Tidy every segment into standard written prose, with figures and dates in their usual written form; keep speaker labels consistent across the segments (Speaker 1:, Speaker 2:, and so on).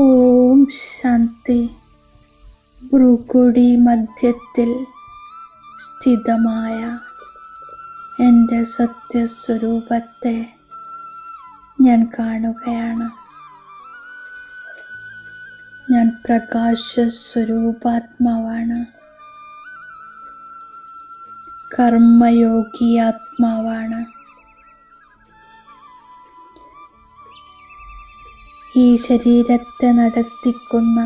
Speaker 1: ഓം ശാന്തി. ഭ്രുകുടി മധ്യത്തിൽ സ്ഥിതമായ എൻ്റെ സത്യസ്വരൂപത്തെ ഞാൻ കാണുകയാണ്. ഞാൻ പ്രകാശസ്വരൂപാത്മാവാണ്. കർമ്മയോഗി ആത്മാവാണ്. ഈ ശരീരത്തെ നടത്തിക്കുന്ന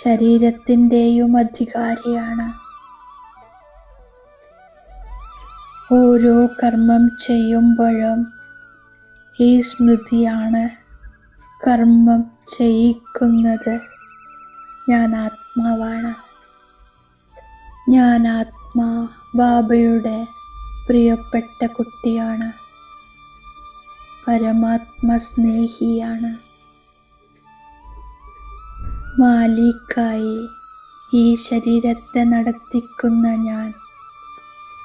Speaker 1: ശരീരത്തിൻ്റെയും അധികാരിയാണ്. ഓരോ കർമ്മം ചെയ്യുമ്പോഴും ഈ സ്മൃതിയാണ് കർമ്മം ചെയ്യിക്കുന്നത്. ഞാൻ ആത്മാവാണ്. ഞാൻ ആത്മാ ബാബയുടെ പ്രിയപ്പെട്ട കുട്ടിയാണ്. പരമാത്മ സ്നേഹിയാണ്. മാലിക്കായി ഈ ശരീരത്തെ നടത്തിക്കുന്ന ഞാൻ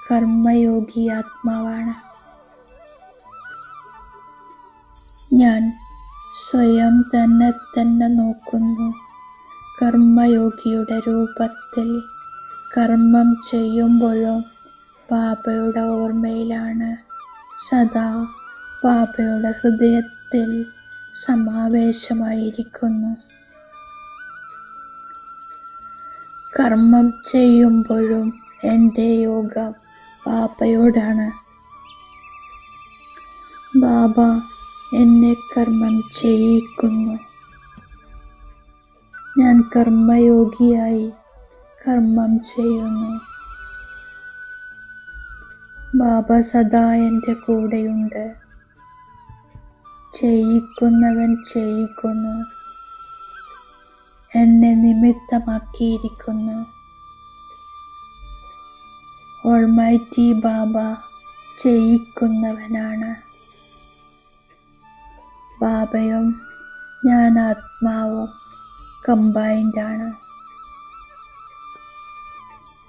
Speaker 1: കർമ്മയോഗി ആത്മാവാണ്. ഞാൻ സ്വയം തന്നെ നോക്കുന്നു. കർമ്മയോഗിയുടെ രൂപത്തിൽ കർമ്മം ചെയ്യുമ്പോഴും ബാബയുടെ ഓർമ്മയിലാണ്. സദാ ബാബയുടെ ഹൃദയത്തിൽ സമാവേശമായിരിക്കുന്നു. കർമ്മം ചെയ്യുമ്പോഴും എൻ്റെ യോഗം ബാബയോടാണ്. ബാബ എന്നെ കർമ്മം ചെയ്യിക്കുന്നു. ഞാൻ കർമ്മയോഗിയായി കർമ്മം ചെയ്യുന്നു. ബാബ സദാ എൻ്റെ കൂടെയുണ്ട്. ചെയ്യിക്കുന്നവൻ ചെയ്യിക്കുന്നു. എന്നെ നിമിത്തമാക്കിയിരിക്കുന്നു. ഓൾമൈറ്റി ബാബ ചെയ്യിക്കുന്നവനാണ്. ബാബയും ഞാൻ ആത്മാവും കമ്പൈൻഡാണ്.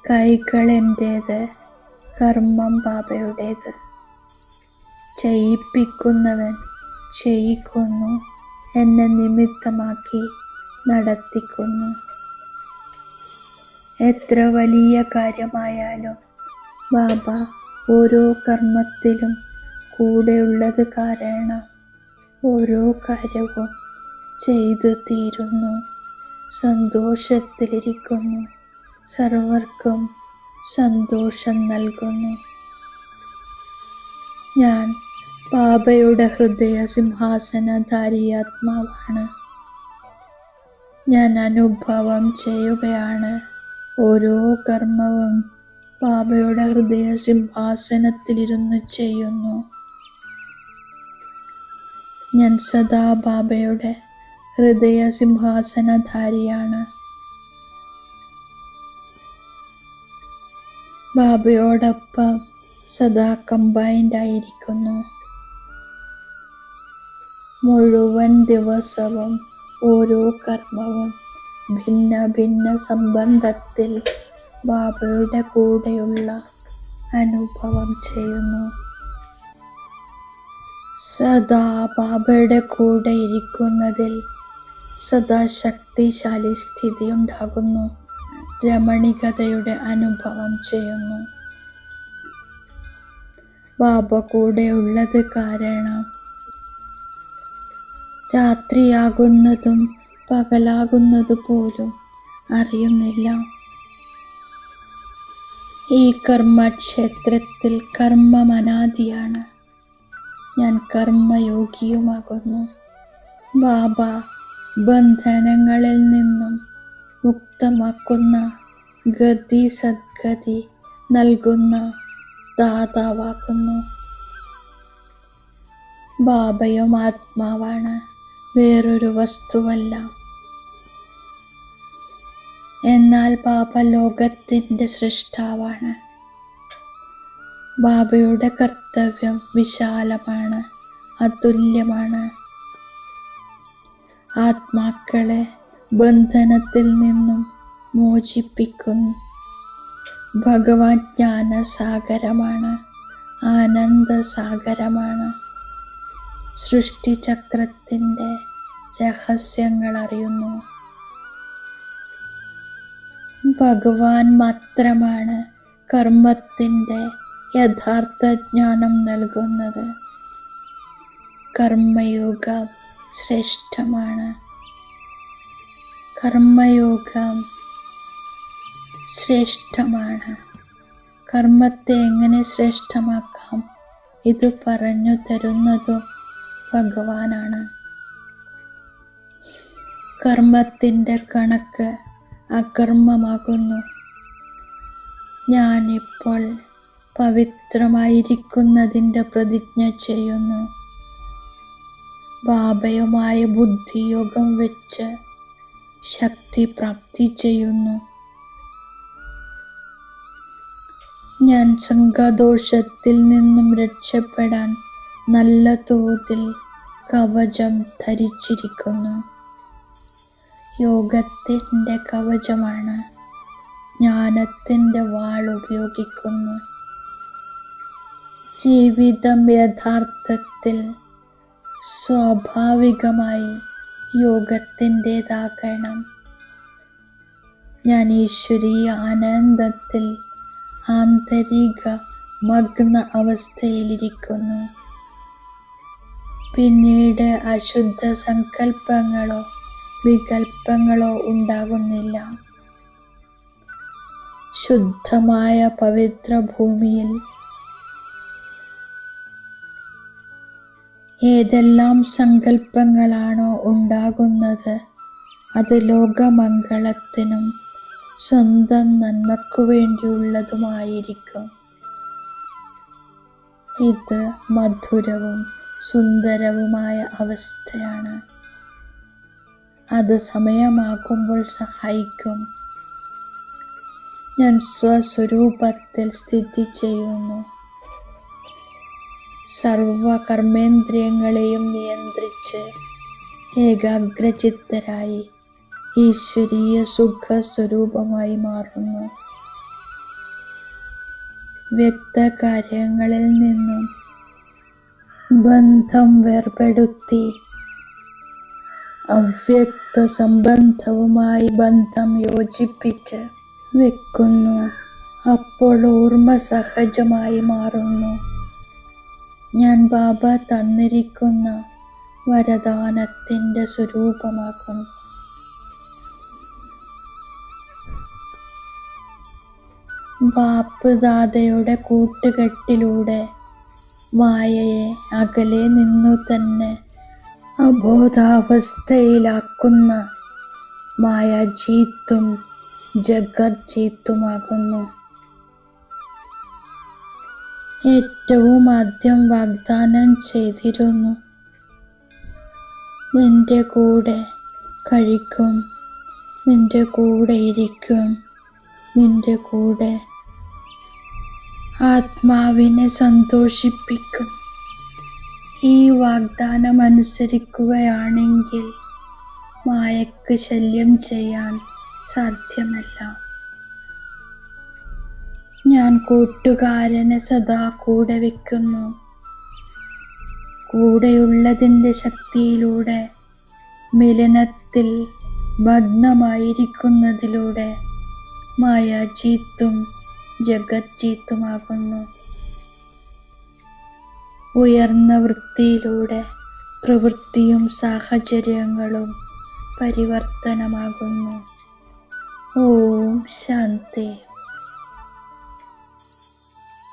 Speaker 1: കൈകൾ എൻ്റേത്, കർമ്മം ബാബയുടേത്. ചെയ്യിപ്പിക്കുന്നവൻ ചെയ്യിക്കുന്നു. എന്നെ നിമിത്തമാക്കി നടത്തിക്കുന്നു. എത്ര വലിയ കാര്യമായാലും ബാബ ഓരോ കർമ്മത്തിലും കൂടെയുള്ളത് കാരണം ഓരോ കാര്യവും ചെയ്തു തീരുന്നു. സന്തോഷത്തിലിരിക്കുന്നു. സർവർക്കും സന്തോഷം നൽകുന്നു. ഞാൻ ബാബയുടെ ഹൃദയ സിംഹാസനധാരി ആത്മാവാണ്. ഞാൻ അനുഭവം ചെയ്യുകയാണ്. ഓരോ കർമ്മവും ബാബയുടെ ഹൃദയ സിംഹാസനത്തിലിരുന്ന് ചെയ്യുന്നു. ഞാൻ സദാ ബാബയുടെ ഹൃദയ സിംഹാസനധാരിയാണ്. ബാബയോടൊപ്പം സദാ കമ്പൈൻഡ് ആയിരിക്കുന്നു. മുഴുവൻ ദിവസവും ഓരോ കർമ്മവും ഭിന്ന ഭിന്ന സംബന്ധത്തിൽ ബാബയുടെ കൂടെയുള്ള അനുഭവം ചെയ്യുന്നു. സദാ ബാബയുടെ കൂടെ ഇരിക്കുന്നതിൽ സദാ ശക്തിശാലി സ്ഥിതി ഉണ്ടാകുന്നു. രമണീകതയുടെ അനുഭവം ചെയ്യുന്നു. ബാബ കൂടെയുള്ളത് കാരണം രാത്രിയാകുന്നതും പകലാകുന്നത് പോലും അറിയുന്നില്ല. ഈ കർമ്മക്ഷേത്രത്തിൽ കർമ്മം അനാദിയാണ്. ഞാൻ കർമ്മയോഗിയുമാകുന്നു. ബാബ ബന്ധനങ്ങളിൽ നിന്നും മുക്തമാക്കുന്ന ഗതി സദ്ഗതി നൽകുന്ന ദാതാവാകുന്നു. ബാബയും ആത്മാവാണ്. വേറൊരു വസ്തുവല്ല. എന്നാൽ ബാബ ലോകത്തിൻ്റെ സൃഷ്ടാവാണ്. ബാബയുടെ കർത്തവ്യം വിശാലമാണ്, അതുല്യമാണ്. ആത്മാക്കളെ ബന്ധനത്തിൽ നിന്നും മോചിപ്പിക്കുന്നു. ഭഗവാൻ ജ്ഞാനസാഗരമാണ്, ആനന്ദസാഗരമാണ്. സൃഷ്ടിചക്രത്തിൻ്റെ രഹസ്യങ്ങൾ അറിയുന്നു. ഭഗവാൻ മാത്രമാണ് കർമ്മത്തിൻ്റെ യഥാർത്ഥ ജ്ഞാനം നൽകുന്നത്. കർമ്മയോഗം ശ്രേഷ്ഠമാണ്. കർമ്മയോഗം ശ്രേഷ്ഠമാണ്. കർമ്മത്തെ എങ്ങനെ ശ്രേഷ്ഠമാക്കാം, ഇത് പറഞ്ഞു തരുന്നതും ഭഗവാനാണ്. കർമ്മത്തിൻ്റെ കണക്ക് അകർമ്മമാകുന്നു. ഞാനിപ്പോൾ പവിത്രമായിരിക്കുന്നതിൻ്റെ പ്രതിജ്ഞ ചെയ്യുന്നു. ബാബയുമായ ബുദ്ധിയോഗം വെച്ച് ശക്തി പ്രാപ്തി ചെയ്യുന്നു. ഞാൻ സംഘദോഷത്തിൽ നിന്നും രക്ഷപ്പെടാൻ നല്ല തോതിൽ കവചം ധരിച്ചിരിക്കുന്നു. യോഗത്തിൻ്റെ കവചമാണ്. ജ്ഞാനത്തിൻ്റെ വാൾ ഉപയോഗിക്കുന്നു. ജീവിതം യഥാർത്ഥത്തിൽ സ്വാഭാവികമായി യോഗത്തിൻ്റെതാകണം. ഞാൻ ഈശ്വരീയ ആനന്ദത്തിൽ ആന്തരിക മഗ്ന അവസ്ഥയിലിരിക്കുന്നു. പിന്നീട് അശുദ്ധ സങ്കല്പങ്ങളോ വികൽപ്പങ്ങളോ ഉണ്ടാകുന്നില്ല. ശുദ്ധമായ പവിത്ര ഭൂമിയിൽ ഏതെല്ലാം സങ്കല്പങ്ങളാണോ ഉണ്ടാകുന്നത്, അത് ലോകമംഗളത്തിനും സ്വന്തം നന്മയ്ക്കു വേണ്ടിയുള്ളതുമായിരിക്കും. ഇത് മധുരവും സുന്ദരവുമായ അവസ്ഥയാണ്. അത് സമയമാകുമ്പോൾ സഹായിക്കും. ഞാൻ സ്വസ്വരൂപത്തിൽ സ്ഥിതി ചെയ്യുന്നു. സർവ കർമ്മേന്ദ്രിയങ്ങളെയും നിയന്ത്രിച്ച് ഏകാഗ്രചിത്തരായി ഈശ്വരീയ സുഖസ്വരൂപമായി മാറുന്നു. വ്യക്തകാര്യങ്ങളിൽ നിന്നും ബന്ധം വേർപെടുത്തി അവ്യക്ത സംബന്ധവുമായി ബന്ധം യോജിപ്പിച്ച് വെക്കുന്നു. അപ്പോൾ ഓർമ്മ സഹജമായി മാറുന്നു. ഞാൻ ബാബ തന്നിരിക്കുന്ന വരദാനത്തിൻ്റെ സ്വരൂപമാകുന്നു. ബാപ്പ് ദാദയുടെ കൂട്ടുകെട്ടിലൂടെ മായയെ അകലെ നിന്നു തന്നെ അബോധാവസ്ഥയിലാക്കുന്ന മായാജീത്തും ജഗജ്ജീത്തുമാകുന്നു. ഏറ്റവും ആദ്യം വാഗ്ദാനം ചെയ്തിരുന്നു, നിന്റെ കൂടെ കഴിക്കും, നിന്റെ കൂടെ ഇരിക്കും, നിന്റെ കൂടെ ആത്മാവിനെ സന്തോഷിപ്പിക്കും. ഈ വാഗ്ദാനം അനുസരിക്കുകയാണെങ്കിൽ മായയ്ക്ക് ശല്യം ചെയ്യാൻ സാധ്യമല്ല. ഞാൻ കൂട്ടുകാരനെ സദാ കൂടെ വയ്ക്കുന്നു. കൂടെയുള്ളതിൻ്റെ ശക്തിയിലൂടെ മിലനത്തിൽ മഗ്നമായിരിക്കുന്നതിലൂടെ മായാജീത്തും ജഗജ്ജീത്തുമാകുന്നു. ഉയർന്ന വൃത്തിയിലൂടെ പ്രവൃത്തിയും സാഹചര്യങ്ങളും പരിവർത്തനമാകുന്നു. ഓം ശാന്തി.